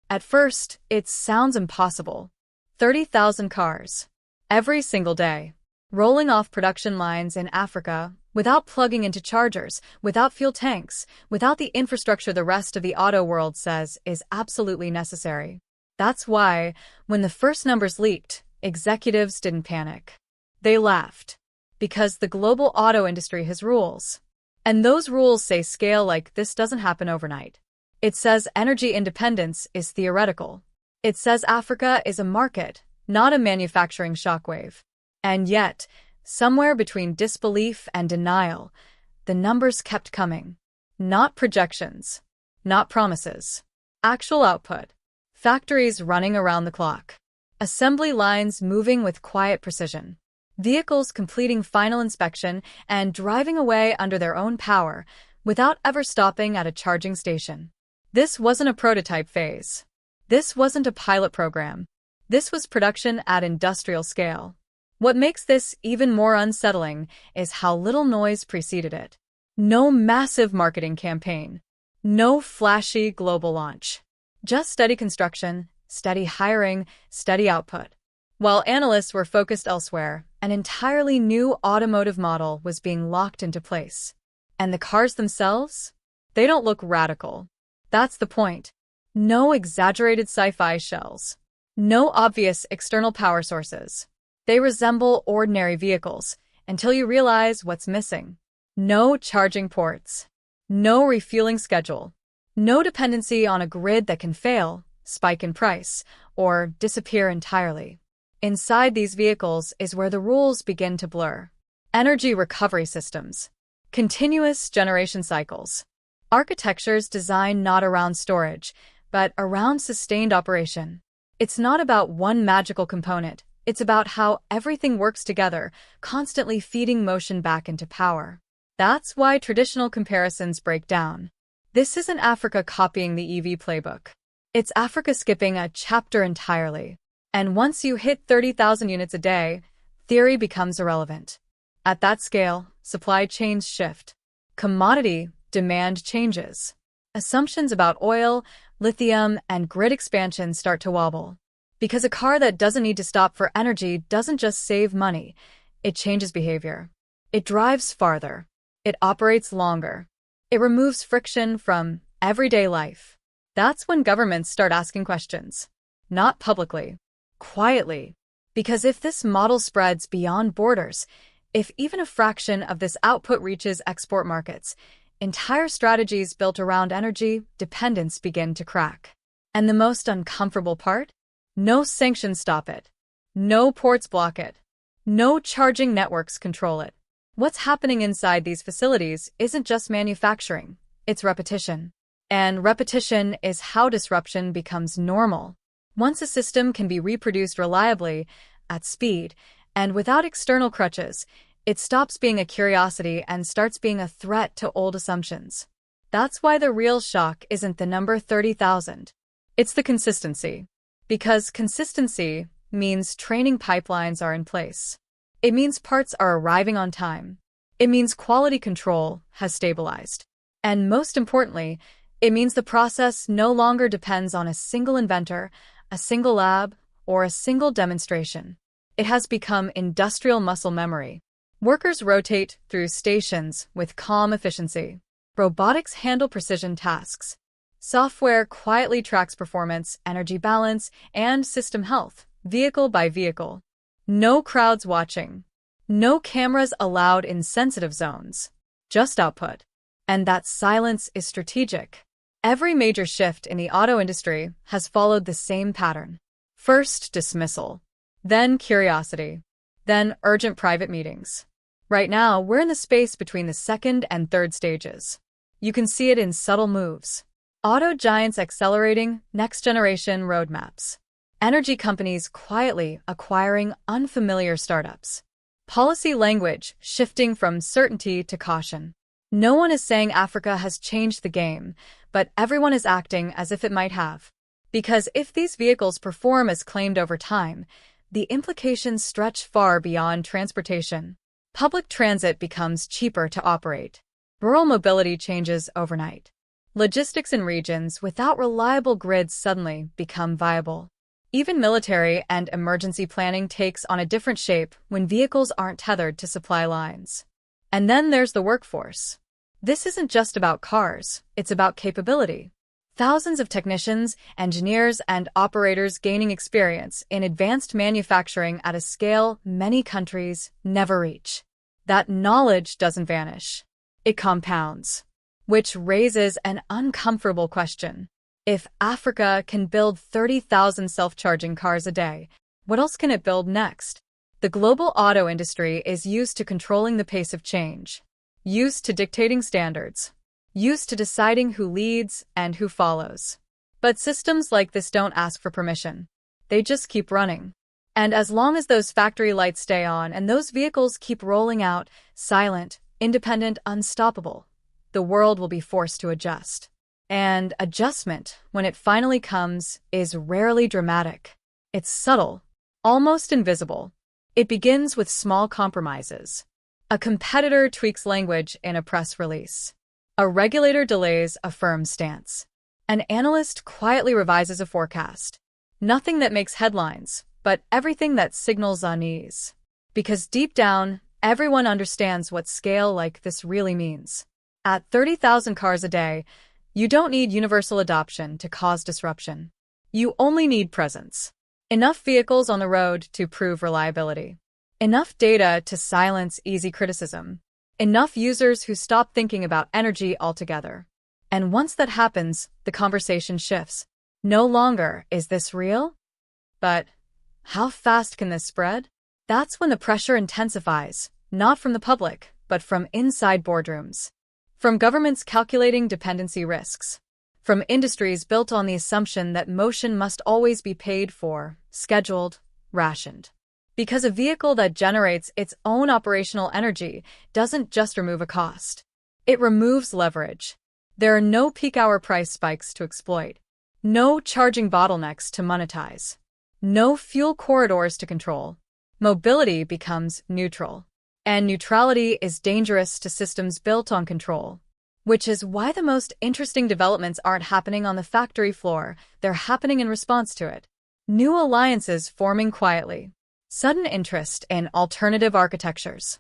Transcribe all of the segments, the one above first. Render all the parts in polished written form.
At first, it sounds impossible. 30,000 cars. Every single day. Rolling off production lines in Africa, without plugging into chargers, without fuel tanks, without the infrastructure the rest of the auto world says is absolutely necessary. That's why, when the first numbers leaked, executives didn't panic. They laughed. Because the global auto industry has rules. And those rules say scale like this doesn't happen overnight. It says energy independence is theoretical. It says Africa is a market, not a manufacturing shockwave. And yet, somewhere between disbelief and denial, the numbers kept coming. Not projections. Not promises. Actual output. Factories running around the clock. Assembly lines moving with quiet precision. Vehicles completing final inspection and driving away under their own power without ever stopping at a charging station. This wasn't a prototype phase. This wasn't a pilot program. This was production at industrial scale. What makes this even more unsettling is how little noise preceded it. No massive marketing campaign. No flashy global launch. Just steady construction, steady hiring, steady output. While analysts were focused elsewhere, an entirely new automotive model was being locked into place. And the cars themselves? They don't look radical. That's the point. No exaggerated sci-fi shells. No obvious external power sources. They resemble ordinary vehicles, until you realize what's missing. No charging ports. No refueling schedule. No dependency on a grid that can fail, spike in price, or disappear entirely. Inside these vehicles is where the rules begin to blur. Energy recovery systems. Continuous generation cycles. Architectures designed not around storage, but around sustained operation. It's not about one magical component. It's about how everything works together, constantly feeding motion back into power. That's why traditional comparisons break down. This isn't Africa copying the EV playbook. It's Africa skipping a chapter entirely. And once you hit 30,000 units a day, theory becomes irrelevant. At that scale, supply chains shift. Commodity demand changes. Assumptions about oil, lithium, and grid expansion start to wobble. Because a car that doesn't need to stop for energy doesn't just save money, it changes behavior. It drives farther. It operates longer. It removes friction from everyday life. That's when governments start asking questions. Not publicly. Quietly. Because if this model spreads beyond borders, if even a fraction of this output reaches export markets, entire strategies built around energy dependence begin to crack. And the most uncomfortable part? No sanctions stop it. No ports block it. No charging networks control it. What's happening inside these facilities isn't just manufacturing, it's repetition. And repetition is how disruption becomes normal. Once a system can be reproduced reliably, at speed, and without external crutches, it stops being a curiosity and starts being a threat to old assumptions. That's why the real shock isn't the number 30,000. It's the consistency. Because consistency means training pipelines are in place. It means parts are arriving on time. It means quality control has stabilized. And most importantly, it means the process no longer depends on a single inventor, a single lab, or a single demonstration. It has become industrial muscle memory. Workers rotate through stations with calm efficiency. Robotics handle precision tasks. Software quietly tracks performance, energy balance, and system health, vehicle by vehicle. No crowds watching. No cameras allowed in sensitive zones. Just output. And that silence is strategic. Every major shift in the auto industry has followed the same pattern. First, dismissal. Then curiosity. Then urgent private meetings. Right now, we're in the space between the second and third stages. You can see it in subtle moves. Auto giants accelerating next-generation roadmaps. Energy companies quietly acquiring unfamiliar startups. Policy language shifting from certainty to caution. No one is saying Africa has changed the game, but everyone is acting as if it might have. Because if these vehicles perform as claimed over time, the implications stretch far beyond transportation. Public transit becomes cheaper to operate. Rural mobility changes overnight. Logistics in regions without reliable grids suddenly become viable. Even military and emergency planning takes on a different shape when vehicles aren't tethered to supply lines. And then there's the workforce. This isn't just about cars, it's about capability. Thousands of technicians, engineers, and operators gaining experience in advanced manufacturing at a scale many countries never reach. That knowledge doesn't vanish. It compounds. Which raises an uncomfortable question. If Africa can build 30,000 self-charging cars a day, what else can it build next? The global auto industry is used to controlling the pace of change, used to dictating standards, used to deciding who leads and who follows. But systems like this don't ask for permission. They just keep running. And as long as those factory lights stay on and those vehicles keep rolling out, silent, independent, unstoppable, the world will be forced to adjust. And adjustment, when it finally comes, is rarely dramatic. It's subtle, almost invisible. It begins with small compromises. A competitor tweaks language in a press release. A regulator delays a firm stance. An analyst quietly revises a forecast. Nothing that makes headlines, but everything that signals unease. Because deep down, everyone understands what scale like this really means. At 30,000 cars a day, you don't need universal adoption to cause disruption. You only need presence. Enough vehicles on the road to prove reliability. Enough data to silence easy criticism. Enough users who stop thinking about energy altogether. And once that happens, the conversation shifts. No longer, is this real? But how fast can this spread? That's when the pressure intensifies, not from the public, but from inside boardrooms. From governments calculating dependency risks. From industries built on the assumption that motion must always be paid for, scheduled, rationed. Because a vehicle that generates its own operational energy doesn't just remove a cost. It removes leverage. There are no peak-hour price spikes to exploit. No charging bottlenecks to monetize. No fuel corridors to control. Mobility becomes neutral. And neutrality is dangerous to systems built on control. Which is why the most interesting developments aren't happening on the factory floor, they're happening in response to it. New alliances forming quietly. Sudden interest in alternative architectures.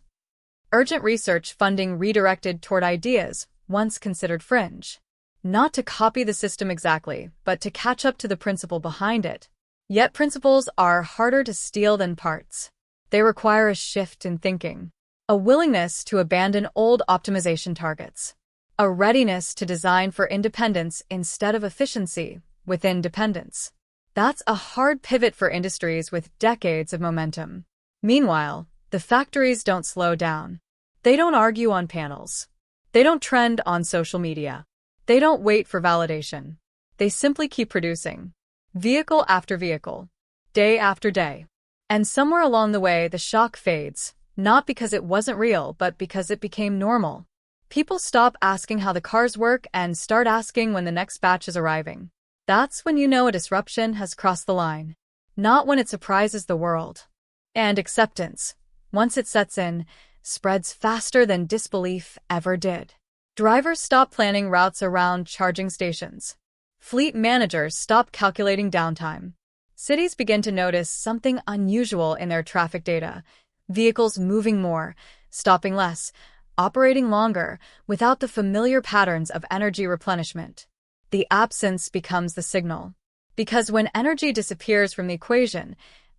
Urgent research funding redirected toward ideas once considered fringe. Not to copy the system exactly, but to catch up to the principle behind it. Yet principles are harder to steal than parts. They require a shift in thinking. A willingness to abandon old optimization targets. A readiness to design for independence instead of efficiency within dependence. That's a hard pivot for industries with decades of momentum. Meanwhile, the factories don't slow down. They don't argue on panels. They don't trend on social media. They don't wait for validation. They simply keep producing. Vehicle after vehicle. Day after day. And somewhere along the way, the shock fades. Not because it wasn't real, but because it became normal. People stop asking how the cars work and start asking when the next batch is arriving. That's when you know a disruption has crossed the line. Not when it surprises the world. And acceptance, once it sets in, spreads faster than disbelief ever did. Drivers stop planning routes around charging stations. Fleet managers stop calculating downtime. Cities begin to notice something unusual in their traffic data. Vehicles moving more, stopping less, operating longer, without the familiar patterns of energy replenishment. The absence becomes the signal. Because when energy disappears from the equation,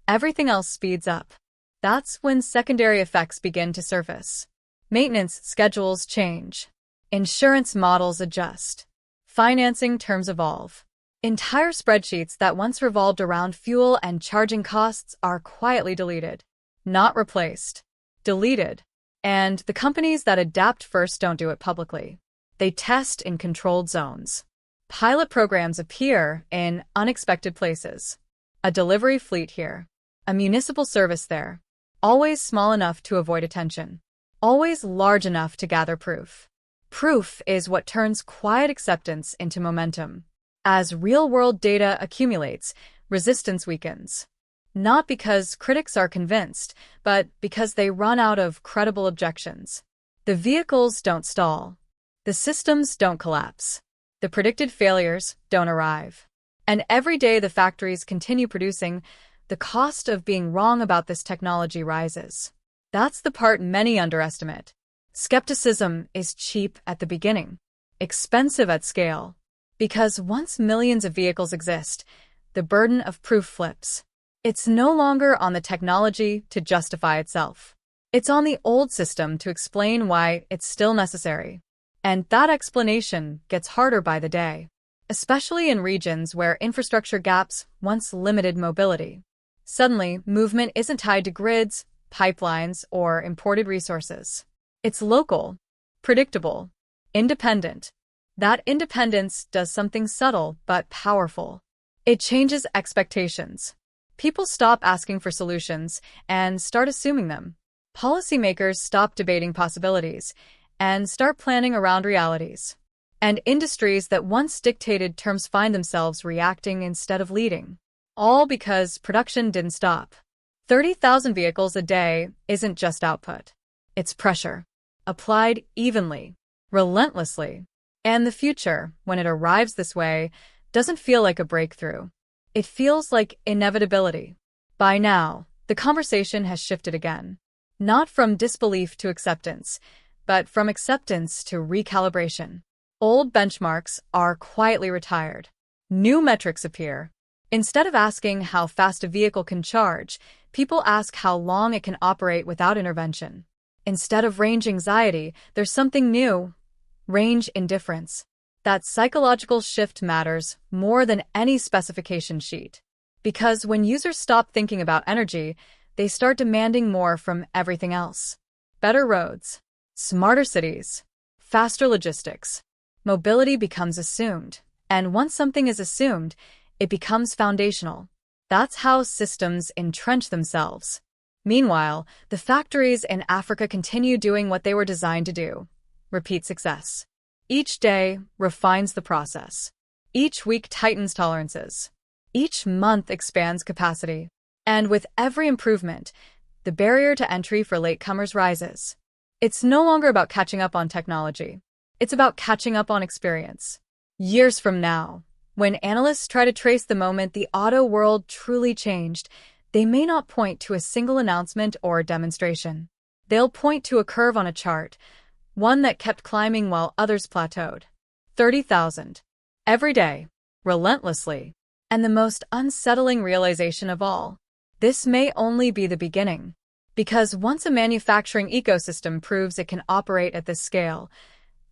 everything else speeds up. That's when secondary effects begin to surface. Maintenance schedules change. Insurance models adjust. Financing terms evolve. Entire spreadsheets that once revolved around fuel and charging costs are quietly deleted. Not replaced. Deleted. And the companies that adapt first don't do it publicly. They test in controlled zones. Pilot programs appear in unexpected places. A delivery fleet here. A municipal service there. Always small enough to avoid attention. Always large enough to gather proof. Proof is what turns quiet acceptance into momentum. As real-world data accumulates, resistance weakens. Not because critics are convinced, but because they run out of credible objections. The vehicles don't stall. The systems don't collapse. The predicted failures don't arrive. And every day the factories continue producing, the cost of being wrong about this technology rises. That's the part many underestimate. Skepticism is cheap at the beginning, expensive at scale. Because once millions of vehicles exist, the burden of proof flips. It's no longer on the technology to justify itself. It's on the old system to explain why it's still necessary. And that explanation gets harder by the day, especially in regions where infrastructure gaps once limited mobility. Suddenly, movement isn't tied to grids, pipelines, or imported resources. It's local, predictable, independent. That independence does something subtle but powerful. It changes expectations. People stop asking for solutions and start assuming them. Policymakers stop debating possibilities and start planning around realities. And industries that once dictated terms find themselves reacting instead of leading. All because production didn't stop. 30,000 vehicles a day isn't just output. It's pressure, applied evenly, relentlessly. And the future, when it arrives this way, doesn't feel like a breakthrough. It feels like inevitability. By now, the conversation has shifted again. Not from disbelief to acceptance, but from acceptance to recalibration. Old benchmarks are quietly retired. New metrics appear. Instead of asking how fast a vehicle can charge, people ask how long it can operate without intervention. Instead of range anxiety, there's something new: range indifference. That psychological shift matters more than any specification sheet. Because when users stop thinking about energy, they start demanding more from everything else. Better roads, smarter cities, faster logistics. Mobility becomes assumed. And once something is assumed, it becomes foundational. That's how systems entrench themselves. Meanwhile, the factories in Africa continue doing what they were designed to do: repeat success. Each day refines the process. Each week tightens tolerances. Each month expands capacity. And with every improvement, the barrier to entry for latecomers rises. It's no longer about catching up on technology. It's about catching up on experience. Years from now, when analysts try to trace the moment the auto world truly changed, they may not point to a single announcement or demonstration. They'll point to a curve on a chart, one that kept climbing while others plateaued. 30,000. Every day. Relentlessly. And the most unsettling realization of all: this may only be the beginning. Because once a manufacturing ecosystem proves it can operate at this scale,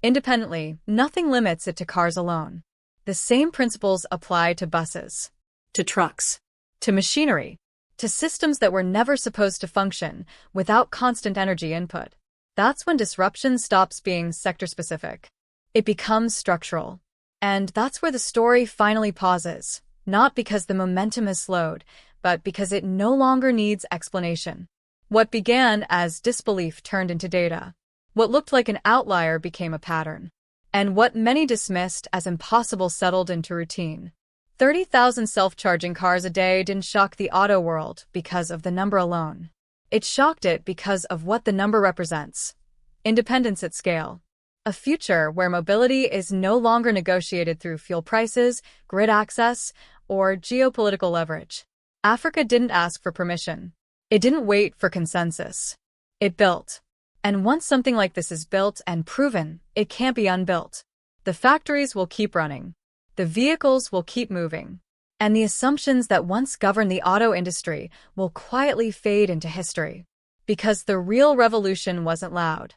independently, nothing limits it to cars alone. The same principles apply to buses, to trucks, to machinery, to systems that were never supposed to function without constant energy input. That's when disruption stops being sector-specific. It becomes structural. And that's where the story finally pauses, not because the momentum has slowed, but because it no longer needs explanation. What began as disbelief turned into data. What looked like an outlier became a pattern. And what many dismissed as impossible settled into routine. 30,000 self-charging cars a day didn't shock the auto world because of the number alone. It shocked it because of what the number represents: independence at scale. A future where mobility is no longer negotiated through fuel prices, grid access, or geopolitical leverage. Africa didn't ask for permission. It didn't wait for consensus. It built. And once something like this is built and proven, it can't be unbuilt. The factories will keep running. The vehicles will keep moving. And the assumptions that once governed the auto industry will quietly fade into history. Because the real revolution wasn't loud.